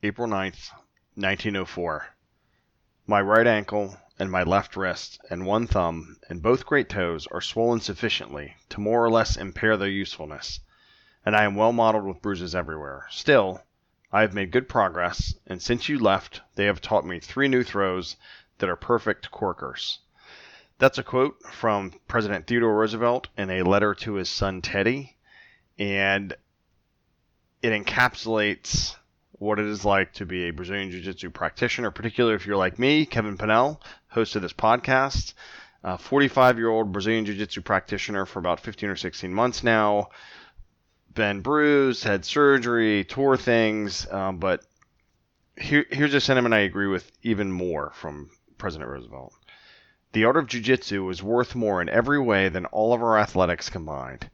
April 9th, 1904. My right ankle and my left wrist and one thumb and both great toes are swollen sufficiently to more or less impair their usefulness, and I am well mottled with bruises everywhere. Still, I have made good progress, and since you left, they have taught me 3 new throws that are perfect corkers. That's a quote from President Theodore Roosevelt in a letter to his son Teddy, and it encapsulates what it is like to be a Brazilian Jiu-Jitsu practitioner, particularly if you're like me, Kevin Pinnell, host of this podcast, a 45-year-old Brazilian Jiu-Jitsu practitioner for about 15 or 16 months now, been bruised, had surgery, tore things, but here's a sentiment I agree with even more from President Roosevelt. The art of Jiu-Jitsu is worth more in every way than all of our athletics combined.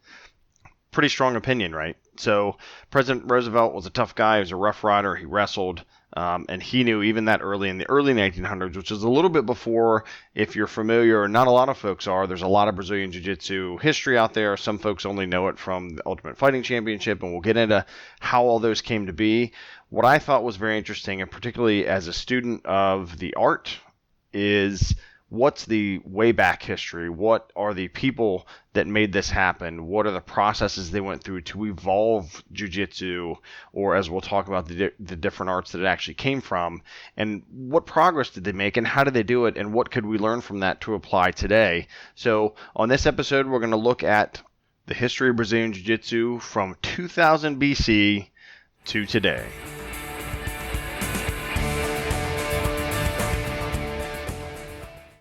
Pretty strong opinion, right? So President Roosevelt was a tough guy. He was a rough rider. He wrestled, and he knew even that early in the early 1900s, which is a little bit before, if you're familiar, not a lot of folks are. There's a lot of Brazilian Jiu-Jitsu history out there. Some folks only know it from the Ultimate Fighting Championship, and we'll get into how all those came to be. What I thought was very interesting, and particularly as a student of the art, is what's the way back history? What are the people that made this happen? What are the processes they went through to evolve jiu-jitsu, or as we'll talk about the different arts that it actually came from, and what progress did they make, and how did they do it, and what could we learn from that to apply today? So on this episode, we're going to look at the history of Brazilian jiu-jitsu from 2000 BC to today.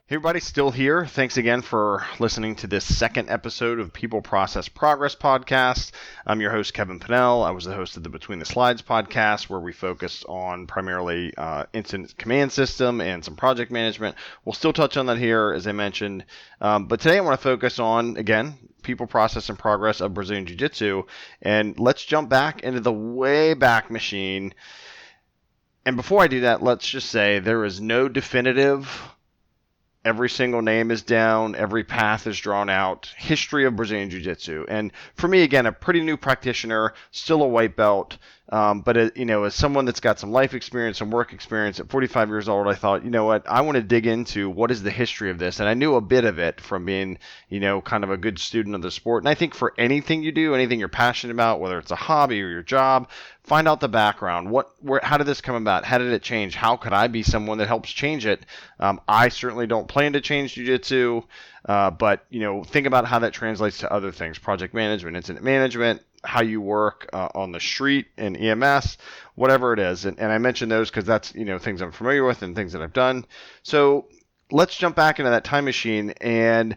Hey everybody, still here. Thanks again for listening to this second episode of People Process Progress podcast. I'm your host, Kevin Pinnell. I was the host of the Between the Slides podcast, where we focused on primarily incident command system and some project management. We'll still touch on that here, as I mentioned. But today I want to focus on, again, people, process, and progress of Brazilian Jiu-Jitsu. And let's jump back into the way back machine. And before I do that, let's just say there is no definitive, every single name is down, every path is drawn out, history of Brazilian Jiu-Jitsu. And for me, again, a pretty new practitioner, still a white belt, but as someone that's got some life experience, some work experience, at 45 years old, I thought, you know what, I want to dig into what is the history of this. And I knew a bit of it from being, kind of a good student of the sport. And I think for anything you do, anything you're passionate about, whether it's a hobby or your job, find out the background. How did this come about? How did it change? How could I be someone that helps change it? I certainly don't plan to change jiu-jitsu, but think about how that translates to other things: project management, incident management, how you work on the street in EMS, whatever it is. And I mention those because that's things I'm familiar with and things that I've done. So let's jump back into that time machine, and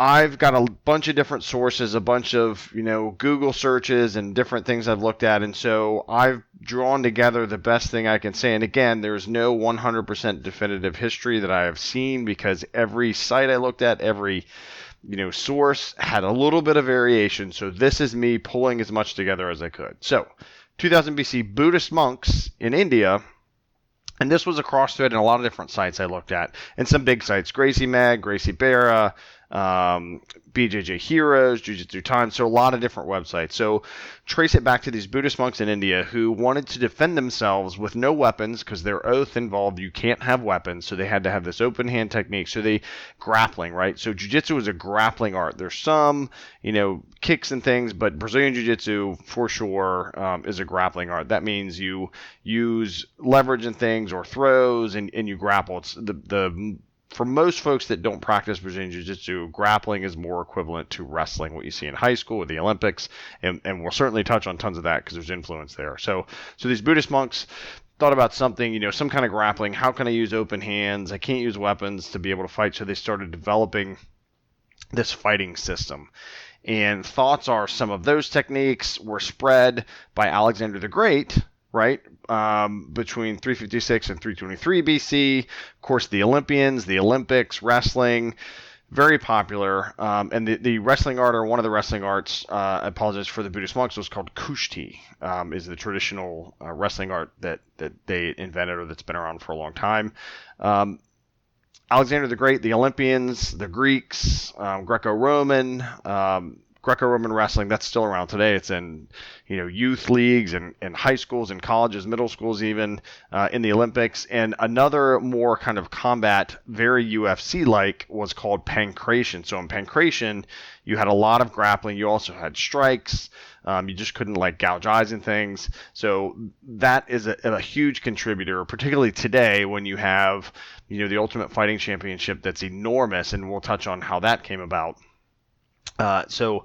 I've got a bunch of different sources, a bunch of, Google searches and different things I've looked at. And so I've drawn together the best thing I can say. And again, there's no 100% definitive history that I have seen, because every site I looked at, every, source had a little bit of variation. So this is me pulling as much together as I could. So 2000 BC, Buddhist monks in India. And this was across thread in a lot of different sites I looked at, and some big sites: Gracie Mag, Gracie Barra, BJJ Heroes, Jiu-Jitsu Time, so a lot of different websites. So trace it back to these Buddhist monks in India who wanted to defend themselves with no weapons, because their oath involved you can't have weapons, so they had to have this open hand technique. So they grappling, right? So Jiu-Jitsu is a grappling art. There's some, kicks and things, but Brazilian Jiu-Jitsu for sure is a grappling art. That means you use leverage and things or throws, and you grapple. It's for most folks that don't practice Brazilian Jiu-Jitsu, grappling is more equivalent to wrestling, what you see in high school or the Olympics, and we'll certainly touch on tons of that because there's influence there. So these Buddhist monks thought about something, some kind of grappling. How can I use open hands? I can't use weapons to be able to fight, so they started developing this fighting system. And thoughts are some of those techniques were spread by Alexander the Great, right, between 356 and 323 BC. Of course, the Olympians, the Olympics, wrestling, very popular. And the wrestling art, or one of the wrestling arts, I apologize for the Buddhist monks, was called Kushti, is the traditional wrestling art that they invented, or that's been around for a long time. Alexander the Great, the Olympians, the Greeks, Greco-Roman, Greco-Roman wrestling, that's still around today. It's in, youth leagues and high schools and colleges, middle schools even, in the Olympics. And another more kind of combat, very UFC-like, was called pankration. So in pankration, you had a lot of grappling. You also had strikes. You just couldn't gouge eyes and things. So that is a huge contributor, particularly today when you have, the Ultimate Fighting Championship that's enormous, and we'll touch on how that came about. So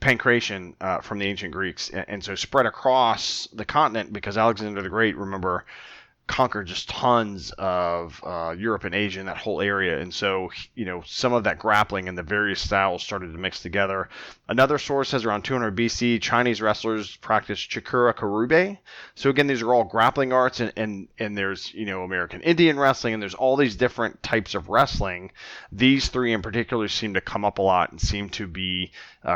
pankration from the ancient Greeks, and so spread across the continent because Alexander the Great, remember, conquered just tons of Europe and Asia in that whole area. And so, some of that grappling and the various styles started to mix together. Another source says around 200 BC, Chinese wrestlers practiced Chikura Karube. So again, these are all grappling arts, and there's, American Indian wrestling, and there's all these different types of wrestling. These three in particular seem to come up a lot and seem to be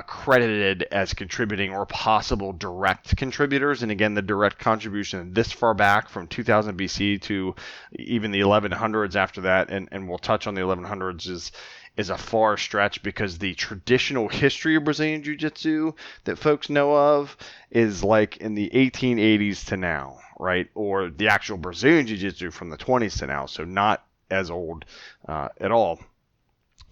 credited as contributing or possible direct contributors. And again, the direct contribution this far back from 2000 BC to even the 1100s after that, and we'll touch on the 1100s, is a far stretch because the traditional history of Brazilian Jiu-Jitsu that folks know of is in the 1880s to now, right? Or the actual Brazilian Jiu-Jitsu from the 20s to now, so not as old at all.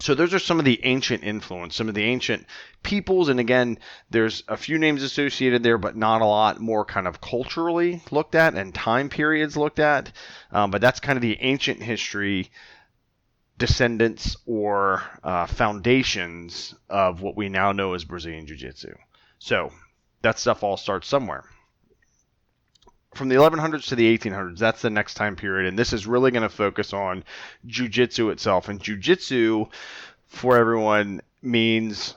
So those are some of the ancient influence, some of the ancient peoples. And again, there's a few names associated there, but not a lot more kind of culturally looked at and time periods looked at. But that's kind of the ancient history descendants or foundations of what we now know as Brazilian Jiu-Jitsu. So that stuff all starts somewhere. From the 1100s to the 1800s, that's the next time period, and this is really going to focus on Jiu-Jitsu itself. And Jiu-Jitsu, for everyone, means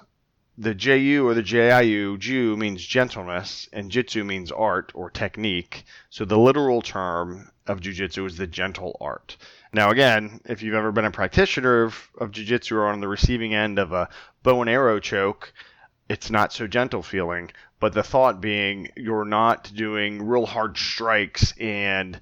the Ju or the Jiu. Ju means gentleness, and Jitsu means art or technique. So the literal term of Jiu-Jitsu is the gentle art. Now again, if you've ever been a practitioner of Jiu-Jitsu or on the receiving end of a bow and arrow choke, it's not so gentle feeling. But the thought being, you're not doing real hard strikes and,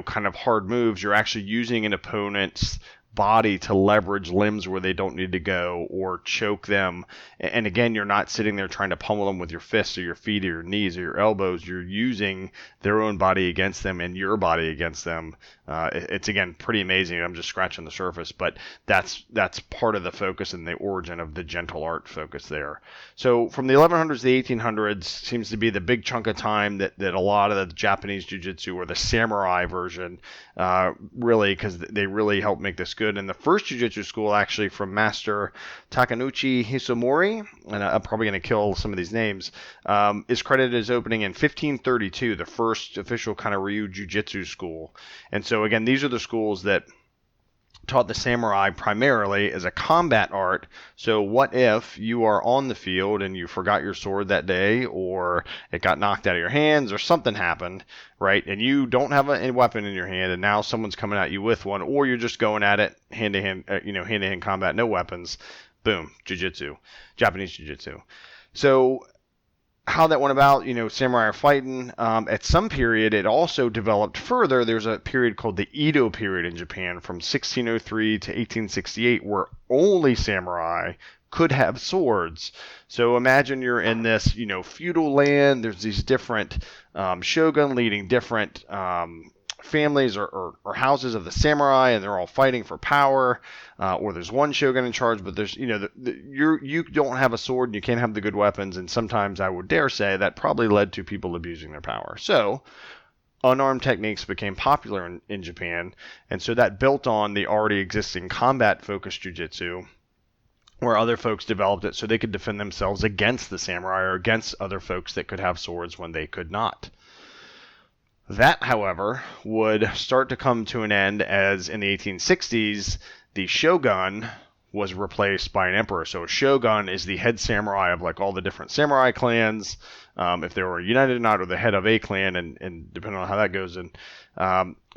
kind of hard moves. You're actually using an opponent's body to leverage limbs where they don't need to go or choke them. And again, you're not sitting there trying to pummel them with your fists or your feet or your knees or your elbows. You're using their own body against them and your body against them. It's, again, pretty amazing. I'm just scratching the surface, but that's part of the focus and the origin of the gentle art focus there. So from the 1100s to the 1800s seems to be the big chunk of time that a lot of the Japanese Jiu-Jitsu, or the samurai version, really, because they really helped make this good. And the first Jiu-Jitsu school, actually, from Master Takenouchi Hisomori, and I'm probably going to kill some of these names, is credited as opening in 1532, the first official kind of Ryu Jiu-Jitsu school. And so, again, these are the schools that taught the samurai primarily as a combat art. So what if you are on the field and you forgot your sword that day, or it got knocked out of your hands, or something happened, right? And you don't have a weapon in your hand, and now someone's coming at you with one, or you're just going at it hand-to-hand, hand-to-hand combat, no weapons. Boom, Jiu-Jitsu, Japanese Jiu-Jitsu. So how that went about, samurai are fighting. At some period, it also developed further. There's a period called the Edo period in Japan from 1603 to 1868 where only samurai could have swords. So imagine you're in this, feudal land. There's these different shogun leading different families or houses of the samurai, and they're all fighting for power, or there's one shogun in charge, but there's, you don't have a sword and you can't have the good weapons, and sometimes I would dare say that probably led to people abusing their power. So unarmed techniques became popular in Japan, and so that built on the already existing combat-focused jiu-jitsu, where other folks developed it so they could defend themselves against the samurai or against other folks that could have swords when they could not. That, however, would start to come to an end as in the 1860s, the shogun was replaced by an emperor. So a shogun is the head samurai of all the different samurai clans, if they were united or not, or the head of a clan, and depending on how that goes, and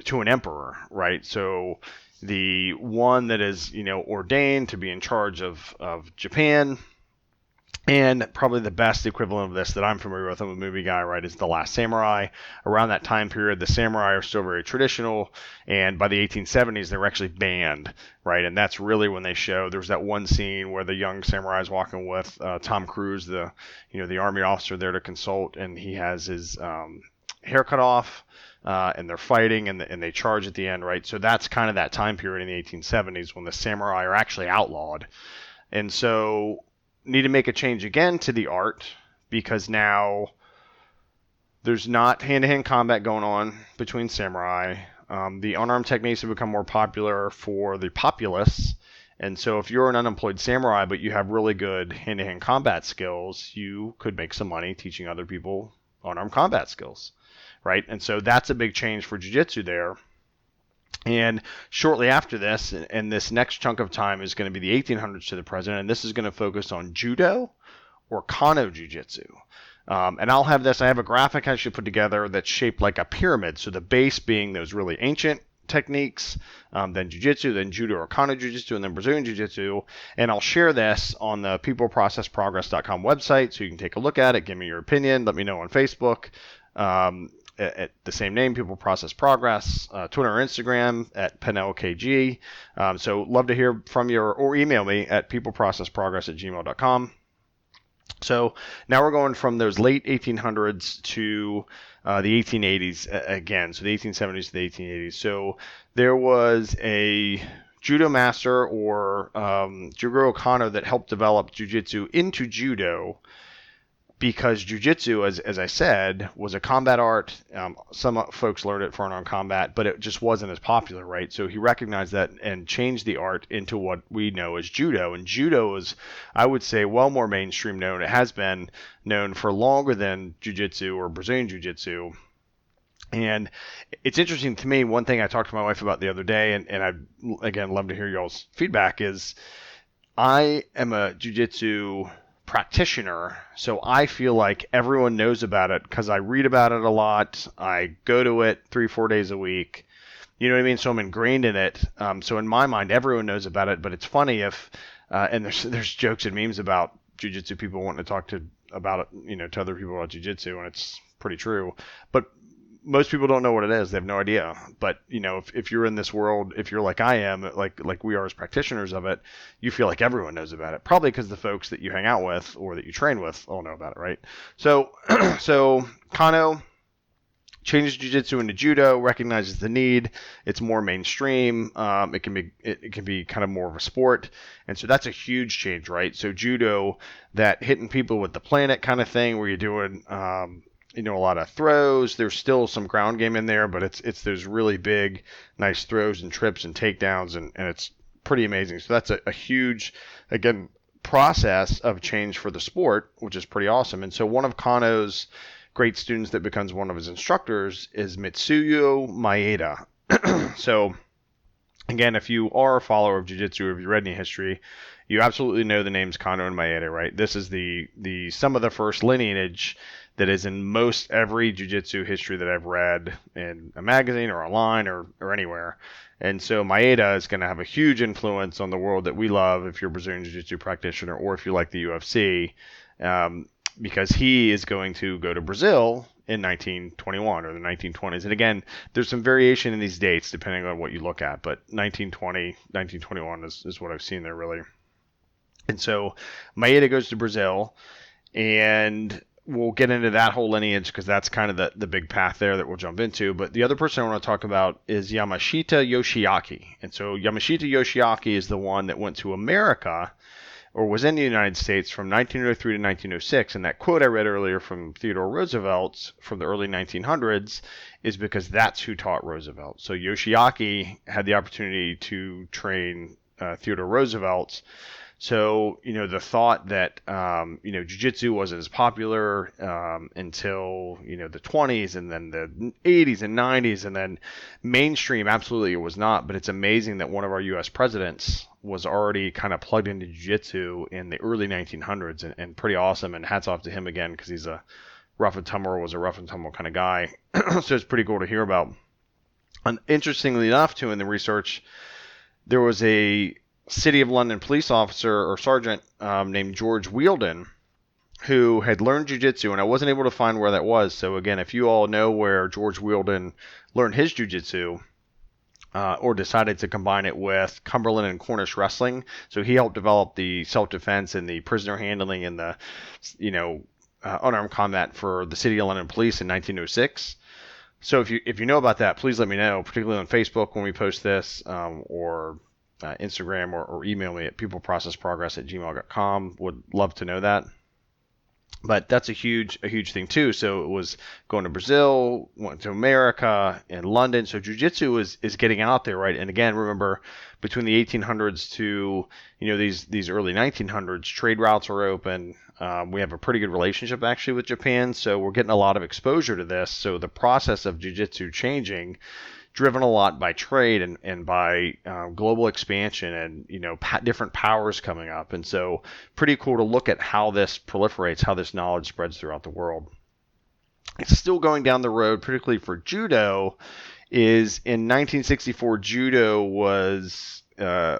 to an emperor, right? So the one that is, ordained to be in charge of Japan, And probably the best equivalent of this that I'm familiar with, I'm a movie guy, right, is The Last Samurai. Around that time period, the samurai are still very traditional, and by the 1870s, they were actually banned, right? And that's really when they show. There's that one scene where the young samurai is walking with Tom Cruise, the army officer there to consult, and he has his hair cut off, and they're fighting, and they charge at the end, right? So that's kind of that time period in the 1870s when the samurai are actually outlawed, and so need to make a change again to the art because now there's not hand-to-hand combat going on between samurai. The unarmed techniques have become more popular for the populace. And so if you're an unemployed samurai but you have really good hand-to-hand combat skills, you could make some money teaching other people unarmed combat skills, right? And so that's a big change for jiu-jitsu there. And shortly after this, and this next chunk of time is going to be the 1800s to the present, and this is going to focus on judo or Kano jiu-jitsu. And I have a graphic I should put together that's shaped like a pyramid. So the base being those really ancient techniques, then jiu-jitsu, then judo or Kano jiu-jitsu, and then Brazilian jiu-jitsu. And I'll share this on the peopleprocessprogress.com website so you can take a look at it, give me your opinion, let me know on Facebook. At the same name, People Process Progress, Twitter or Instagram at PenelKG. So love to hear from you or email me at peopleprocessprogress@gmail.com. So now we're going from those late 1800s to the 1880s again. So the 1870s to the 1880s. So there was a judo master or Jigoro Kano that helped develop jiu-jitsu into judo, because jiu-jitsu, as I said, was a combat art. Some folks learned it for unarmed combat, but it just wasn't as popular, right? So he recognized that and changed the art into what we know as judo. And judo is, I would say, well more mainstream known. It has been known for longer than jiu-jitsu or Brazilian jiu-jitsu. And it's interesting to me, one thing I talked to my wife about the other day, and I, again, love to hear y'all's feedback, is I am a jiu-jitsu practitioner, so I feel like everyone knows about it because I read about it a lot. I go to it 3-4 days a week. You know what I mean? So I'm ingrained in it. So in my mind, everyone knows about it. But it's funny if, and there's jokes and memes about jiu-jitsu people wanting to talk about it, to other people about jiu-jitsu, and it's pretty true. But most people don't know what it is. They have no idea. But, if you're in this world, if you're like I am, like we are as practitioners of it, you feel like everyone knows about it. Probably because the folks that you hang out with or that you train with all know about it, right? So, Kano changes jiu-jitsu into judo, recognizes the need. It's more mainstream. It can be kind of more of a sport. And so that's a huge change, right? So judo, that hitting people with the planet kind of thing where you're doing a lot of throws. There's still some ground game in there, but it's those really big, nice throws and trips and takedowns, and it's pretty amazing. So that's a huge, again, process of change for the sport, which is pretty awesome. And so one of Kano's great students that becomes one of his instructors is Mitsuyo Maeda. So, again, if you are a follower of jiu-jitsu, or if you read any history, you absolutely know the names Kano and Maeda, right? This is the some of the first lineage that is in most every jiu-jitsu history that I've read in a magazine or online or anywhere. And so Maeda is going to have a huge influence on the world that we love if you're a Brazilian jiu-jitsu practitioner or if you like the UFC, because he is going to go to Brazil in 1921 or the 1920s. And again, there's some variation in these dates depending on what you look at, but 1920, 1921 is what I've seen there really. And so Maeda goes to Brazil, and we'll get into that whole lineage because that's kind of the big path there that we'll jump into. But the other person I want to talk about is Yamashita Yoshiaki. And so Yamashita Yoshiaki is the one that went to America, or was in the United States, from 1903 to 1906. And that quote I read earlier from Theodore Roosevelt from the early 1900s is because that's who taught Roosevelt. So Yoshiaki had the opportunity to train Theodore Roosevelt. So, the thought that, jiu-jitsu wasn't as popular until, the 20s and then the 80s and 90s, and then mainstream, absolutely it was not. But it's amazing that one of our U.S. presidents was already kind of plugged into jiu-jitsu in the early 1900s, and pretty awesome. And hats off to him again, because he's a rough and tumble kind of guy. So it's pretty cool to hear about. And interestingly enough, too, in the research, there was a City of London police officer or sergeant named George Wheeldon who had learned jiu-jitsu, and I wasn't able to find where that was. So again, if you all know where George Wielden learned his jiu-jitsu, or decided to combine it with Cumberland and Cornish wrestling. So he helped develop the self-defense and the prisoner handling and the, unarmed combat for the City of London Police in 1906. So if you know about that, please let me know, particularly on Facebook when we post this, or Instagram, or email me at peopleprocessprogress@gmail.com. Would love to know that. But that's a huge thing too. So it was going to Brazil, went to America, and London. So jiu-jitsu is getting out there, right? And again, remember, between the 1800s to these early 1900s, trade routes are open. We have a pretty good relationship actually with Japan, so we're getting a lot of exposure to this. So the process of jiu-jitsu changing, driven a lot by trade and by global expansion and different powers coming up. And so pretty cool to look at how this proliferates, how this knowledge spreads throughout the world. It's still going down the road, particularly for judo, is in 1964 judo was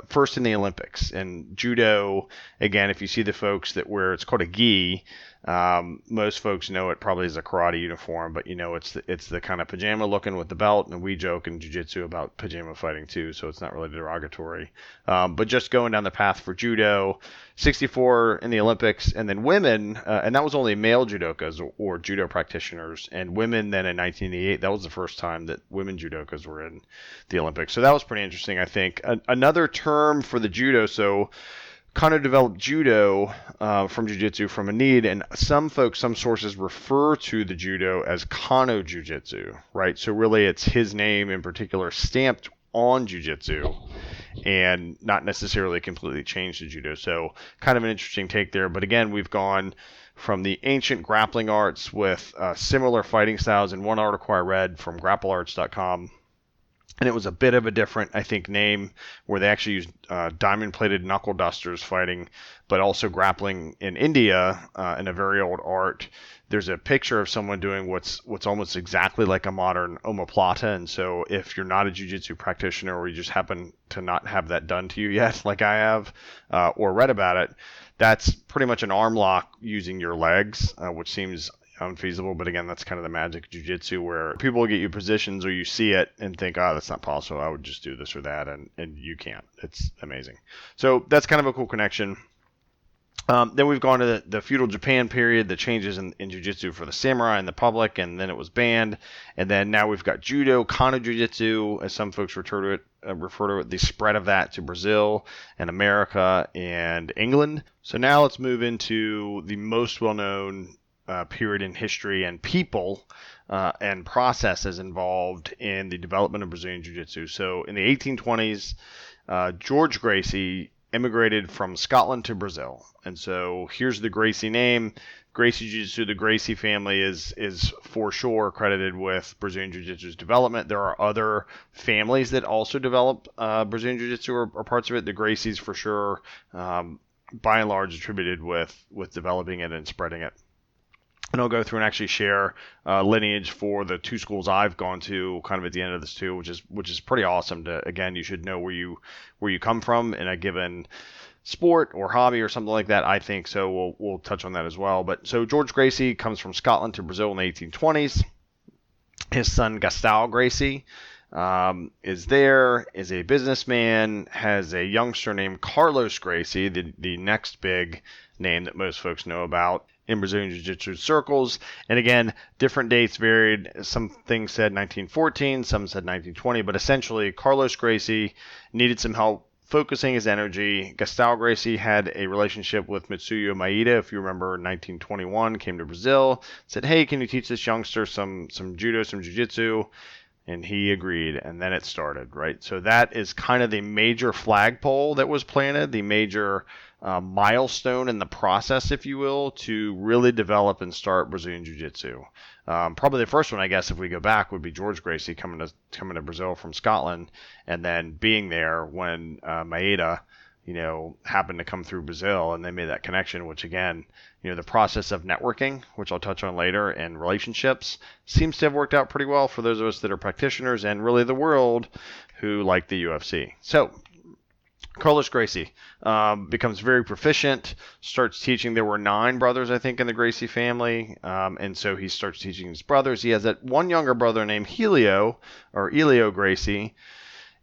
first in the Olympics. And judo, again, if you see the folks that wear, it's called a gi. Most folks know it probably as a karate uniform, but it's the kind of pajama looking with the belt, and we joke in jiu-jitsu about pajama fighting too, so it's not really derogatory. But just going down the path for judo, 64 in the Olympics, and then women, and that was only male judokas or judo practitioners, and women then in 1988, that was the first time that women judokas were in the Olympics. So that was pretty interesting, I think. Another term for the judo, so Kano developed judo from jiu-jitsu from a need, and some sources refer to the judo as Kano jiu-jitsu, right? So really it's his name in particular stamped on jiu-jitsu and not necessarily completely changed to judo. So kind of an interesting take there. But again, we've gone from the ancient grappling arts with similar fighting styles in one article I read from grapplearts.com. And it was a bit of a different, I think, name where they actually used diamond-plated knuckle dusters fighting, but also grappling in India in a very old art. There's a picture of someone doing what's almost exactly like a modern omoplata. And so if you're not a jiu-jitsu practitioner or you just happen to not have that done to you yet, like I have, or read about it, that's pretty much an arm lock using your legs, which seems unfeasible, but again, that's kind of the magic of jiu-jitsu where people will get you positions or you see it and think, oh, that's not possible, I would just do this or that, and you can't. It's amazing. So that's kind of a cool connection. Then we've gone to the feudal Japan period, the changes in jiu-jitsu for the samurai and the public, and then it was banned. And then now we've got judo, Kano jiu-jitsu, as some folks refer to it, the spread of that to Brazil and America and England. So now let's move into the most well-known period in history and people and processes involved in the development of Brazilian Jiu-Jitsu. So in the 1820s, George Gracie immigrated from Scotland to Brazil. And so here's the Gracie name. Gracie Jiu-Jitsu, the Gracie family is for sure credited with Brazilian Jiu-Jitsu's development. There are other families that also develop Brazilian Jiu-Jitsu or parts of it. The Gracies for sure, by and large, attributed with developing it and spreading it. And I'll go through and actually share lineage for the two schools I've gone to kind of at the end of this too, which is pretty awesome. Again, you should know where you come from in a given sport or hobby or something like that, I think. So we'll touch on that as well. But so George Gracie comes from Scotland to Brazil in the 1820s. His son Gastão Gracie is a businessman, has a youngster named Carlos Gracie, the next big name that most folks know about in Brazilian Jiu-Jitsu circles. And again, different dates varied. Some things said 1914, some said 1920, but essentially Carlos Gracie needed some help focusing his energy. Gastão Gracie had a relationship with Mitsuyo Maeda, if you remember, in 1921, came to Brazil, said, hey, can you teach this youngster some judo, some jiu-jitsu? And he agreed, and then it started, right? So that is kind of the major flagpole that was planted, the major milestone in the process, if you will, to really develop and start Brazilian Jiu-Jitsu. Probably the first one, I guess, if we go back, would be George Gracie coming to Brazil from Scotland, and then being there when Maeda, happened to come through Brazil, and they made that connection, which again, the process of networking, which I'll touch on later, and relationships seems to have worked out pretty well for those of us that are practitioners and really the world who like the UFC. So Carlos Gracie becomes very proficient, starts teaching. There were 9 brothers, I think, in the Gracie family, and so he starts teaching his brothers. He has that one younger brother named Elio Gracie,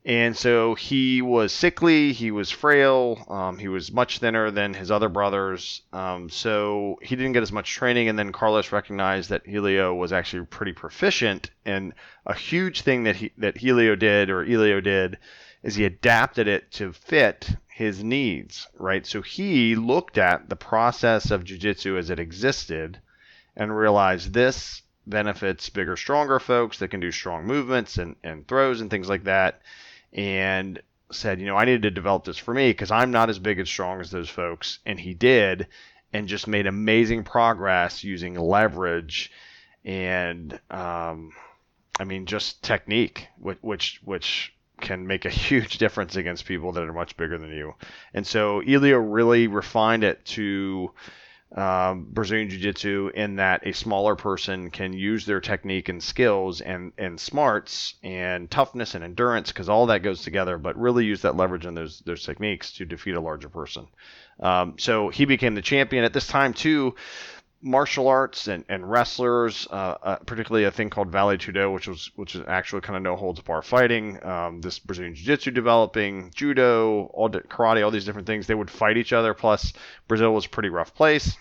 and so he was sickly, he was frail, he was much thinner than his other brothers, so he didn't get as much training, and then Carlos recognized that Elio was actually pretty proficient, and a huge thing that Elio did is he adapted it to fit his needs, right? So he looked at the process of jiu-jitsu as it existed and realized this benefits bigger, stronger folks that can do strong movements and throws and things like that, and said, I needed to develop this for me because I'm not as big and strong as those folks. And he did, and just made amazing progress using leverage and, just technique, which can make a huge difference against people that are much bigger than you. And so Elio really refined it to Brazilian Jiu-Jitsu in that a smaller person can use their technique and skills and smarts and toughness and endurance, because all that goes together, but really use that leverage and those techniques to defeat a larger person. So he became the champion. At this time, too, martial arts and wrestlers, particularly a thing called Vale Tudo, which is actually kind of no holds bar fighting. This Brazilian Jiu-Jitsu developing, judo, karate, all these different things. They would fight each other. Plus, Brazil was a pretty rough place,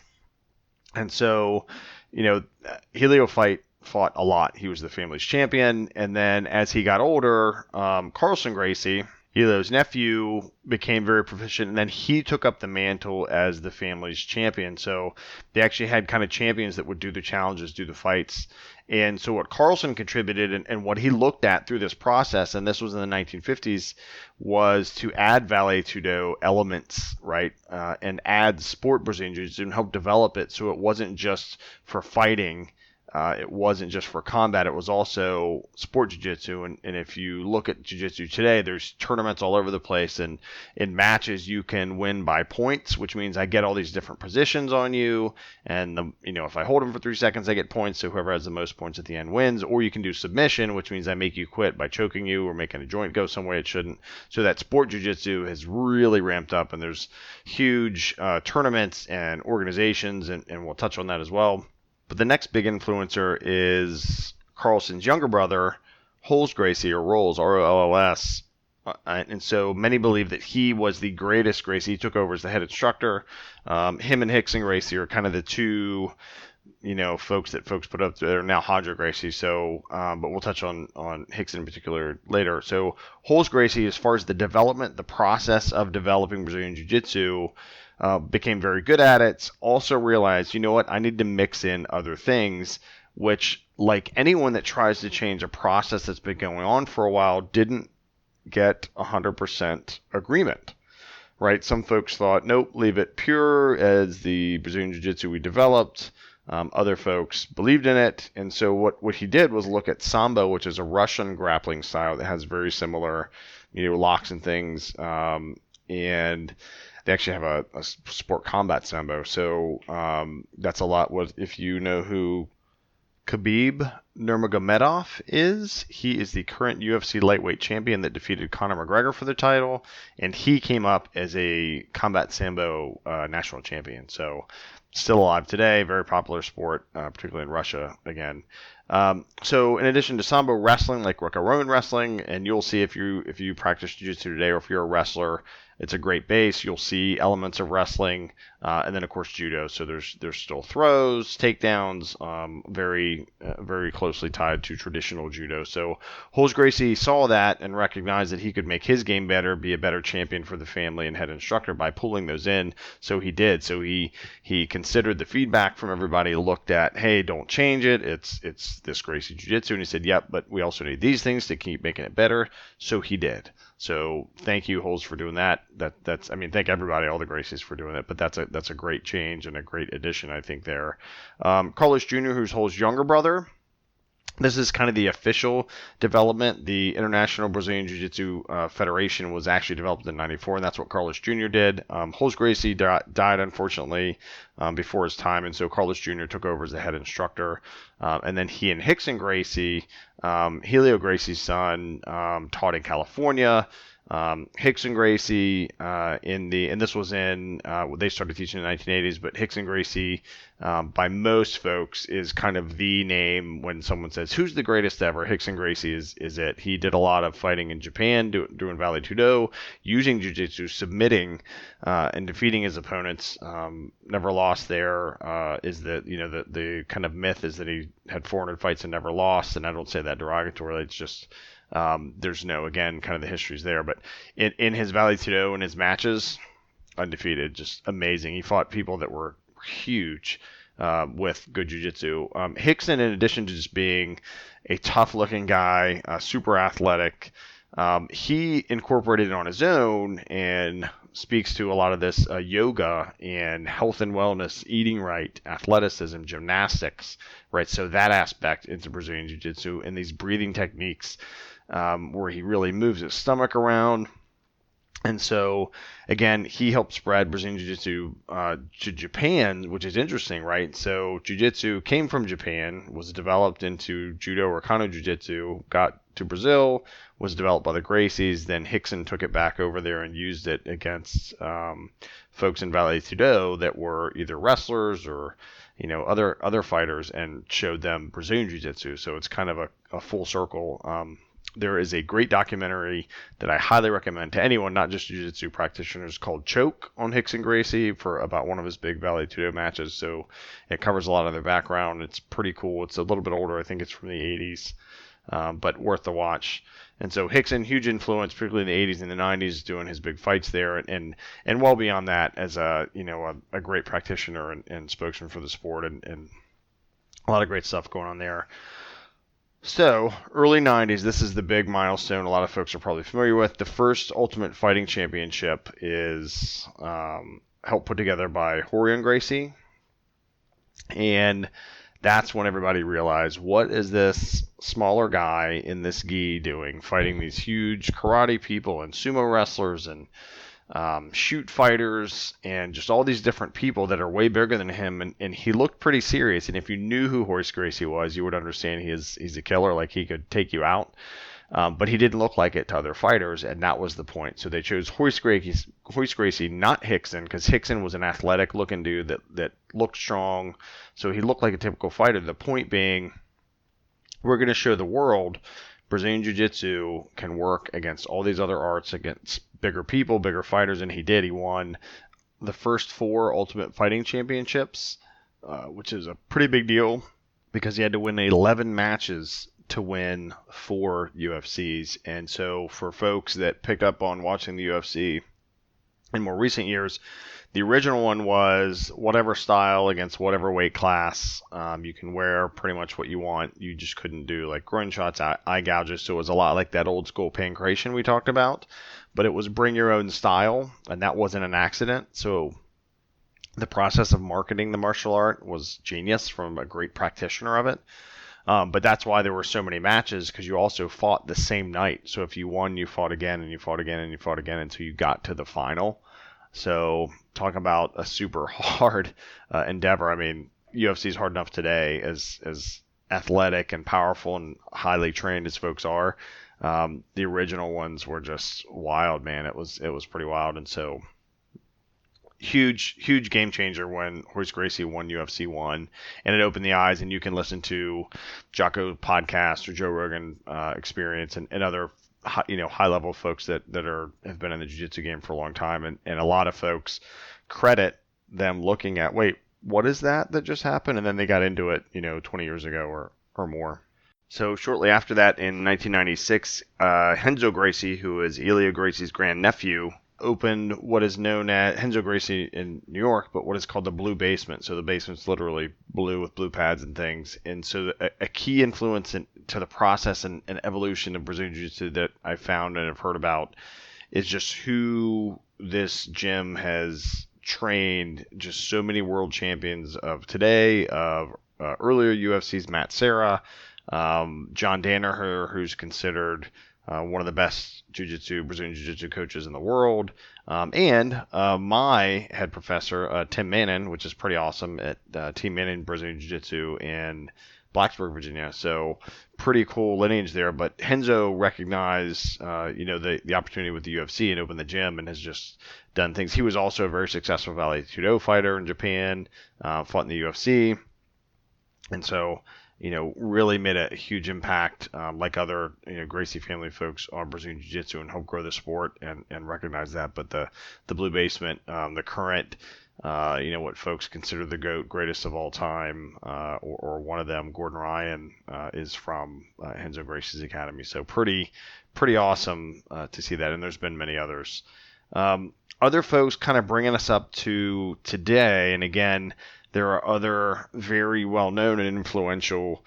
and so Helio fought a lot. He was the family's champion, and then as he got older, Carlson Gracie, Elio's nephew, became very proficient, and then he took up the mantle as the family's champion. So they actually had kind of champions that would do the challenges, do the fights. And so what Carlson contributed and what he looked at through this process, and this was in the 1950s, was to add Vale Tudo elements, right, and add sport Brazilian Jiu-Jitsu and help develop it so it wasn't just for fighting. It wasn't just for combat, it was also sport jiu-jitsu. And if you look at jiu-jitsu today, there's tournaments all over the place, and in matches you can win by points, which means I get all these different positions on you, and if I hold them for 3 seconds I get points, so whoever has the most points at the end wins. Or you can do submission, which means I make you quit by choking you or making a joint go somewhere it shouldn't. So that sport jiu-jitsu has really ramped up, and there's huge tournaments and organizations, and we'll touch on that as well. But the next big influencer is Carlson's younger brother, Rolls Gracie, or Rolls, R-O-L-L-S. And so many believe that he was the greatest Gracie. He took over as the head instructor. Him and Rickson Gracie are kind of the two, folks that folks put up there. Now Hodger Gracie. So, but we'll touch on Rickson in particular later. So Rolls Gracie, as far as the development, the process of developing Brazilian Jiu-Jitsu, became very good at it. Also realized, I need to mix in other things, which, like anyone that tries to change a process that's been going on for a while, didn't get 100% agreement, right? Some folks thought, nope, leave it pure as the Brazilian Jiu-Jitsu we developed. Other folks believed in it. And so what he did was look at Sambo, which is a Russian grappling style that has very similar, locks and things. And they actually have a sport combat sambo. So that's a lot. If you know who Khabib Nurmagomedov is, he is the current UFC lightweight champion that defeated Conor McGregor for the title, and he came up as a combat sambo national champion. So still alive today, very popular sport, particularly in Russia again. So in addition to sambo, wrestling, like Greco-Roman wrestling, and you'll see if you practice jiu-jitsu today, or if you're a wrestler, it's a great base. You'll see elements of wrestling, and then of course judo. So there's still throws, takedowns, very closely tied to traditional judo. So Rolls Gracie saw that and recognized that he could make his game better, be a better champion for the family and head instructor by pulling those in. So he did. So he considered the feedback from everybody, looked at, hey, don't change it. It's this Gracie Jiu-Jitsu, and he said, yep, but we also need these things to keep making it better. So he did. So thank you, Rolls, for doing that. Thank everybody, all the Gracies, for doing it. But that's a great change and a great addition, I think, there. Carlos Jr., who's Rolls' younger brother. This is kind of the official development. The International Brazilian Jiu-Jitsu Federation was actually developed in '94, and that's what Carlos Jr. did. Rolls Gracie died, unfortunately, before his time, and so Carlos Jr. took over as the head instructor. And then he and Rickson Gracie, Helio Gracie's son, taught in California. Rickson Gracie and this was in they started teaching in the 1980s, but Rickson Gracie by most folks is kind of the name when someone says who's the greatest ever. Rickson Gracie is it. He did a lot of fighting in Japan, doing Vale Tudo, using Jiu Jitsu, submitting and defeating his opponents. Never lost there. Is that the kind of myth is that he had 400 fights and never lost, and I don't say that derogatorily. It's just there's kind of the history's there, but in his Vale Tudo and his matches, undefeated, just amazing. He fought people that were huge with good jiu-jitsu. Rickson, in addition to just being a tough-looking guy, super athletic, he incorporated it on his own and speaks to a lot of this yoga and health and wellness, eating right, athleticism, gymnastics, right? So that aspect into Brazilian jiu-jitsu and these breathing techniques where he really moves his stomach around. And so, again, he helped spread Brazilian Jiu-Jitsu to Japan, which is interesting, right? So Jiu-Jitsu came from Japan, was developed into Judo or Kano Jiu-Jitsu, got to Brazil, was developed by the Gracies, then Rickson took it back over there and used it against folks in Vale Tudo that were either wrestlers or other fighters and showed them Brazilian Jiu-Jitsu. So it's kind of a full circle. There is a great documentary that I highly recommend to anyone, not just jiu-jitsu practitioners, called Choke on Rickson Gracie about one of his big Vale Tudo matches. So it covers a lot of their background. It's pretty cool. It's a little bit older. I think it's from the 80s, but worth the watch. And so Rickson, huge influence, particularly in the 80s and the 90s, doing his big fights there, and well beyond that as a great practitioner and spokesman for the sport, and a lot of great stuff going on there. So, early 90s, this is the big milestone a lot of folks are probably familiar with. The first Ultimate Fighting Championship is helped put together by Rorion Gracie. And that's when everybody realized, what is this smaller guy in this gi doing, fighting these huge karate people and sumo wrestlers and shoot fighters and just all these different people that are way bigger than him, and he looked pretty serious. And if you knew who Royce Gracie was, you would understand he's a killer, like he could take you out. But he didn't look like it to other fighters, and that was the point. So they chose Royce Gracie, not Rickson, because Rickson was an athletic-looking dude that looked strong, so he looked like a typical fighter. The point being, we're going to show the world Brazilian Jiu-Jitsu can work against all these other arts, against bigger people, bigger fighters, and he did. He won the first 4 Ultimate Fighting Championships, which is a pretty big deal because he had to win 11 matches to win 4 UFCs. And so for folks that picked up on watching the UFC in more recent years, the original one was whatever style against whatever weight class. You can wear pretty much what you want. You just couldn't do like groin shots, eye gouges. So it was a lot like that old school pancration we talked about. But it was bring your own style, and that wasn't an accident. So the process of marketing the martial art was genius from a great practitioner of it. But that's why there were so many matches, because you also fought the same night. So if you won, you fought again, and you fought again, and you fought again until you got to the final. So talk about a super hard endeavor. I mean, UFC is hard enough today, as athletic and powerful and highly trained as folks are. The original ones were just wild, man. It was pretty wild. And so huge game changer when Royce Gracie won UFC 1, and it opened the eyes. And you can listen to Jocko podcast or Joe Rogan Experience and other high level folks that have been in the jiu-jitsu game for a long time, and a lot of folks credit them looking at, wait, what is that just happened? And then they got into it 20 years ago or more. So shortly after that, in 1996, Renzo Gracie, who is Helio Gracie's grandnephew, opened what is known as Renzo Gracie in New York, but what is called the Blue Basement. So the basement's literally blue with blue pads and things. And so a key influence to the process and evolution of Brazilian Jiu-Jitsu that I found and have heard about is just who this gym has trained. Just so many world champions of today, of earlier UFC's Matt Serra, John Danaher, who's considered one of the best Brazilian Jiu-Jitsu coaches in the world, and my head professor, Tim Mannon, which is pretty awesome at Team Mannon Brazilian Jiu-Jitsu, and Blacksburg, Virginia. So pretty cool lineage there. But Renzo recognized, the opportunity with the UFC and opened the gym and has just done things. He was also a very successful Vale Tudo fighter in Japan, fought in the UFC. And so, really made a huge impact, like other, Gracie family folks on Brazilian Jiu-Jitsu and help grow the sport and recognize that. But the Blue Basement, the current, what folks consider the GOAT, greatest of all time, or one of them, Gordon Ryan, is from Renzo Gracie's academy. So pretty awesome to see that. And there's been many others. Other folks kind of bringing us up to today, and again, there are other very well-known and influential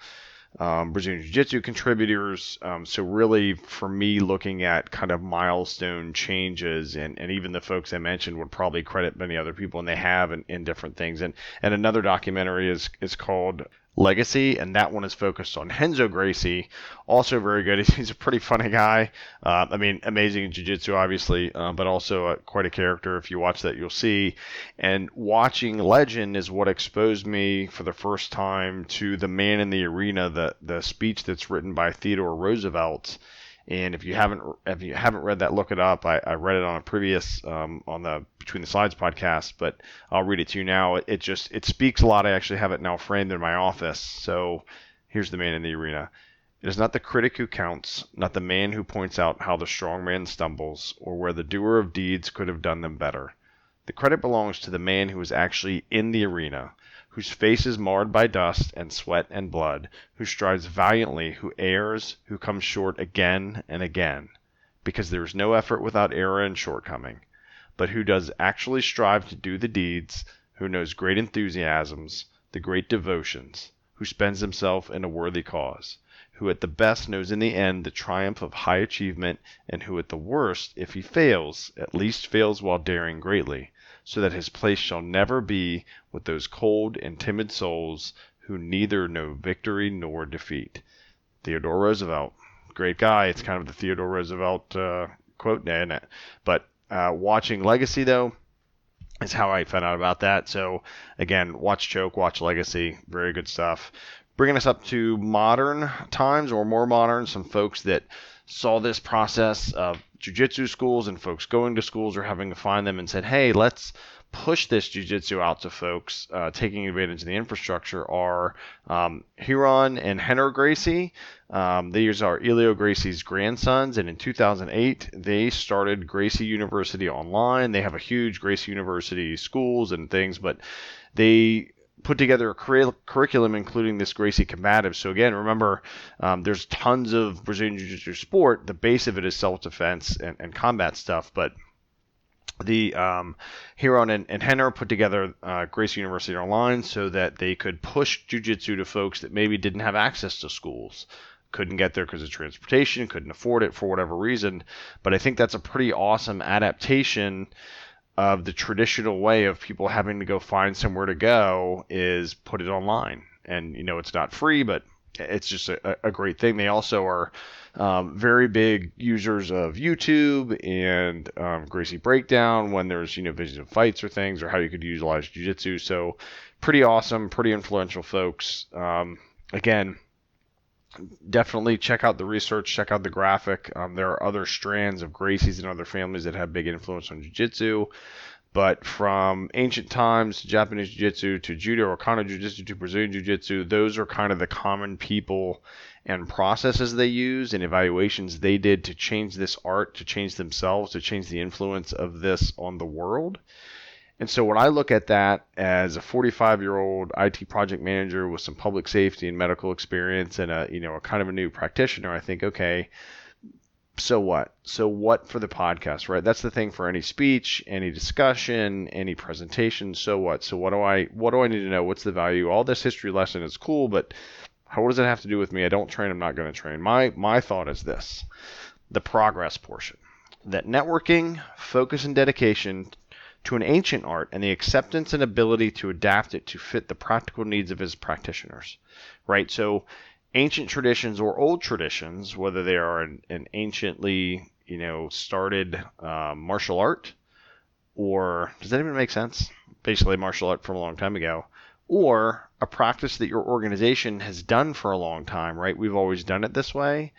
Brazilian Jiu-Jitsu contributors. So really, for me, looking at kind of milestone changes, and even the folks I mentioned would probably credit many other people, and they have in different things. And another documentary is called Legacy, and that one is focused on Renzo Gracie, also very good. He's a pretty funny guy. Amazing in jiu-jitsu, obviously, but also quite a character. If you watch that, you'll see. And watching Legend is what exposed me for the first time to the man in the arena, the speech that's written by Theodore Roosevelt. And if you haven't read that, look it up. I read it on a previous on the Between the Slides podcast, but I'll read it to you now. It speaks a lot. I actually have it now framed in my office. So here's the man in the arena. It is not the critic who counts, not the man who points out how the strong man stumbles, or where the doer of deeds could have done them better. The credit belongs to the man who is actually in the arena, whose face is marred by dust and sweat and blood, who strives valiantly, who errs, who comes short again and again, because there is no effort without error and shortcoming, but who does actually strive to do the deeds, who knows great enthusiasms, the great devotions, who spends himself in a worthy cause, who at the best knows in the end the triumph of high achievement, and who at the worst, if he fails, at least fails while daring greatly, so that his place shall never be with those cold and timid souls who neither know victory nor defeat. Theodore Roosevelt, great guy. It's kind of the Theodore Roosevelt quote, isn't it? But watching Legacy, though, is how I found out about that. So again, watch Choke, watch Legacy, very good stuff. Bringing us up to modern times, or more modern, some folks that saw this process of jiu-jitsu schools and folks going to schools or having to find them and said, hey, let's push this jiu-jitsu out to folks, taking advantage of the infrastructure, are Hiron and Henner Gracie. These are Elio Gracie's grandsons, and in 2008, they started Gracie University online. They have a huge Gracie University schools and things, but they put together a curriculum including this Gracie Combative. So again, remember, there's tons of Brazilian Jiu-Jitsu sport. The base of it is self-defense and combat stuff, but the Hiron and Henner put together Gracie University Online so that they could push Jiu-Jitsu to folks that maybe didn't have access to schools, couldn't get there because of transportation, couldn't afford it for whatever reason. But I think that's a pretty awesome adaptation of the traditional way of people having to go find somewhere to go, is put it online. And, it's not free, but it's just a great thing. They also are very big users of YouTube and Gracie Breakdown when there's, visions of fights or things, or how you could utilize Jiu-Jitsu. So pretty awesome, pretty influential folks. Again, definitely check out the research, check out the graphic. There are other strands of Gracies and other families that have big influence on Jiu-Jitsu. But from ancient times to Japanese Jiu-Jitsu to Judo or Kano Jiu-Jitsu to Brazilian Jiu-Jitsu, those are kind of the common people and processes they use and evaluations they did to change this art, to change themselves, to change the influence of this on the world. And so when I look at that as a 45-year-old IT project manager with some public safety and medical experience and a kind of a new practitioner, I think, okay, so what? So what for the podcast, right? That's the thing for any speech, any discussion, any presentation. So what? So what do I need to know? What's the value? All this history lesson is cool, but what does it have to do with me? I don't train. I'm not going to train. My thought is this: the progress portion, that networking, focus, and dedication to an ancient art, and the acceptance and ability to adapt it to fit the practical needs of his practitioners, right? So ancient traditions or old traditions, whether they are an anciently, started martial art, or does that even make sense? Basically martial art from a long time ago, or a practice that your organization has done for a long time, right? We've always done it this way.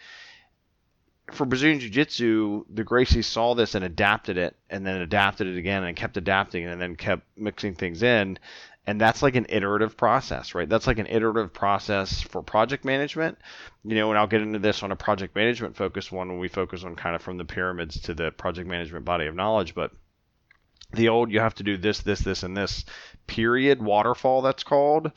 For Brazilian Jiu-Jitsu, the Gracies saw this and adapted it, and then adapted it again, and kept adapting, and then kept mixing things in. And that's like an iterative process, right? That's like an iterative process for project management. And I'll get into this on a project management focused one when we focus on kind of from the pyramids to the project management body of knowledge. But the old, you have to do this, this, this, and this period waterfall, that's called,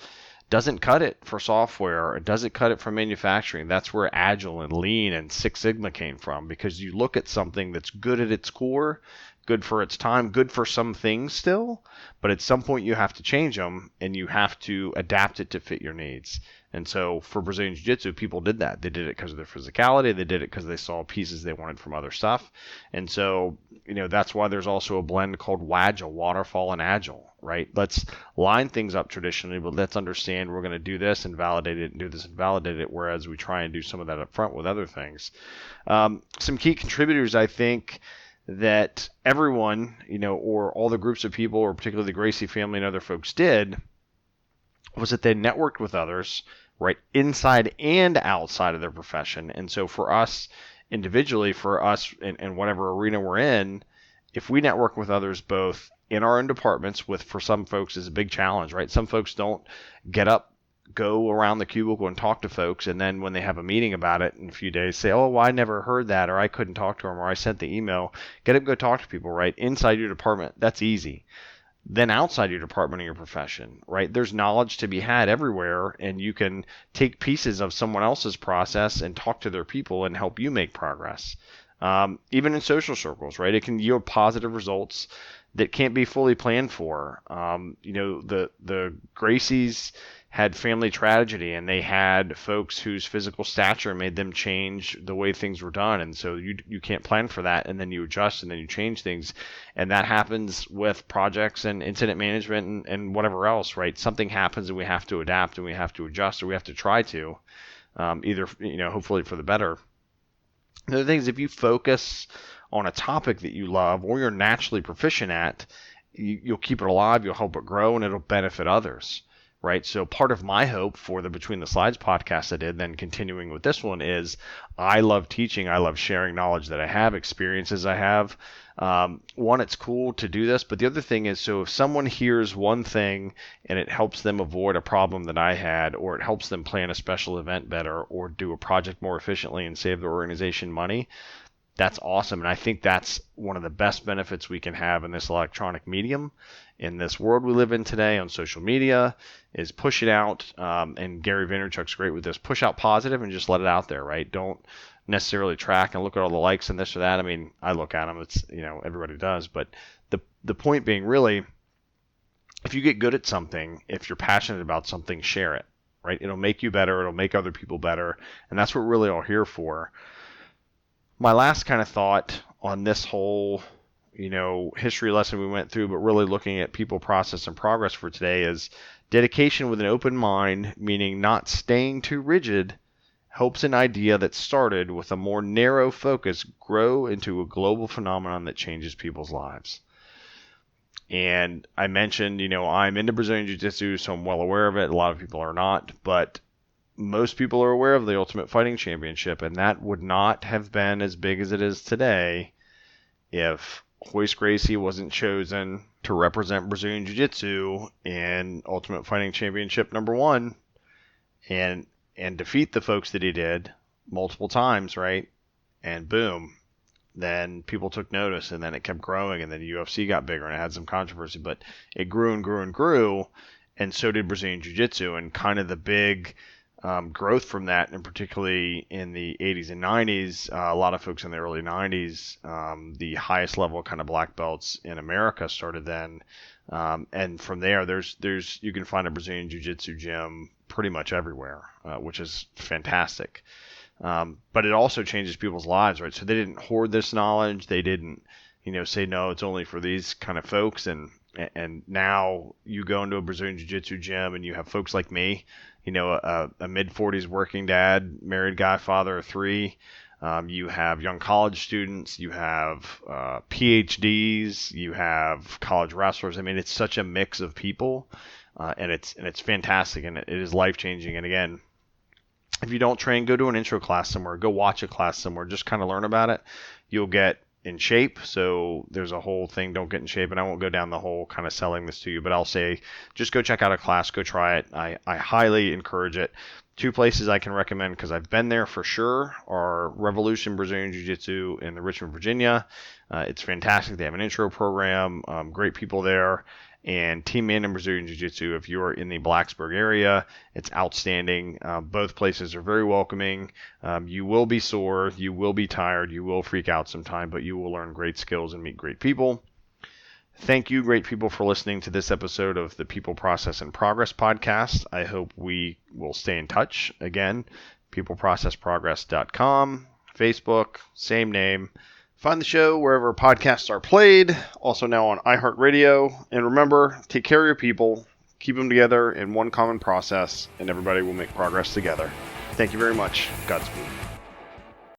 doesn't cut it for software. It doesn't cut it for manufacturing. That's where Agile and Lean and Six Sigma came from, because you look at something that's good at its core, good for its time, good for some things still, but at some point you have to change them and you have to adapt it to fit your needs. And so for Brazilian Jiu-Jitsu, people did that. They did it because of their physicality. They did it because they saw pieces they wanted from other stuff. And so, that's why there's also a blend called WAGIL, Waterfall and Agile, right? Let's line things up traditionally, but let's understand we're going to do this and validate it and do this and validate it, whereas we try and do some of that up front with other things. Some key contributors, I think, that everyone, or all the groups of people, or particularly the Gracie family and other folks did, was that they networked with others, right, inside and outside of their profession. And so for us individually, for us in whatever arena we're in, if we network with others both in our own departments, for some folks is a big challenge, right? Some folks don't get up, go around the cubicle and talk to folks, and then when they have a meeting about it in a few days say, oh, well, I never heard that, or I couldn't talk to them, or I sent the email. Get up, go talk to people, right? Inside your department, that's easy. Then outside your department or your profession, right? There's knowledge to be had everywhere, and you can take pieces of someone else's process and talk to their people and help you make progress. Even in social circles, right? It can yield positive results that can't be fully planned for. The Gracies had family tragedy, and they had folks whose physical stature made them change the way things were done. And so you can't plan for that, and then you adjust and then you change things. And that happens with projects and incident management and whatever else, right? Something happens and we have to adapt and we have to adjust, or we have to try to, either, hopefully for the better. The other thing is, if you focus on a topic that you love or you're naturally proficient at, you'll keep it alive, you'll help it grow, and it'll benefit others. Right. So part of my hope for the Between the Slides podcast I did, then continuing with this one, is I love teaching. I love sharing knowledge that I have, experiences I have. One, it's cool to do this. But the other thing is, so if someone hears one thing and it helps them avoid a problem that I had, or it helps them plan a special event better, or do a project more efficiently and save their organization money, that's awesome. And I think that's one of the best benefits we can have in this electronic medium, in this world we live in today on social media, is push it out. And Gary Vaynerchuk's great with this. Push out positive and just let it out there, right? Don't necessarily track and look at all the likes and this or that. I mean, I look at them. It's, everybody does. But the point being, really, if you get good at something, if you're passionate about something, share it, right? It'll make you better. It'll make other people better. And that's what we're really all here for. My last kind of thought on this whole, history lesson we went through, but really looking at people, process, and progress for today, is dedication with an open mind, meaning not staying too rigid, helps an idea that started with a more narrow focus grow into a global phenomenon that changes people's lives. And I mentioned, I'm into Brazilian Jiu-Jitsu, so I'm well aware of it. A lot of people are not, but most people are aware of the Ultimate Fighting Championship, and that would not have been as big as it is today if Royce Gracie wasn't chosen to represent Brazilian Jiu-Jitsu in Ultimate Fighting Championship #1 and defeat the folks that he did multiple times, right? And boom, then people took notice, and then it kept growing, and then the UFC got bigger, and it had some controversy, but it grew and grew and grew, and so did Brazilian Jiu-Jitsu, and kind of the big growth from that, and particularly in the 80s and 90s, a lot of folks in the early 90s, the highest level kind of black belts in America started then, and from there, there's you can find a Brazilian Jiu-Jitsu gym pretty much everywhere, which is fantastic. But it also changes people's lives, right? So they didn't hoard this knowledge. They didn't, say, no, it's only for these kind of folks. And now you go into a Brazilian Jiu-Jitsu gym and you have folks like me, a mid-40s working dad, married guy, father of 3, You have young college students, you have PhDs, you have college wrestlers. I mean, it's such a mix of people, and it's fantastic, and it is life changing. And again, if you don't train, go to an intro class somewhere, go watch a class somewhere, just kind of learn about it. You'll get in shape. So there's a whole thing, don't get in shape, and I won't go down the whole kind of selling this to you, but I'll say just go check out a class, go try it. I highly encourage it. 2 places I can recommend because I've been there for sure are Revolution Brazilian Jiu-Jitsu in Richmond, Virginia. It's fantastic. They have an intro program, great people there. And Team Man and Brazilian Jiu-Jitsu, if you're in the Blacksburg area, it's outstanding. Both places are very welcoming. You will be sore, you will be tired, you will freak out sometime, but you will learn great skills and meet great people. Thank you, great people, for listening to this episode of the People, Process, and Progress podcast. I hope we will stay in touch. Again, peopleprocessprogress.com, Facebook, same name. Find the show wherever podcasts are played, also now on iHeartRadio. And remember, take care of your people, keep them together in one common process, and everybody will make progress together. Thank you very much. Godspeed.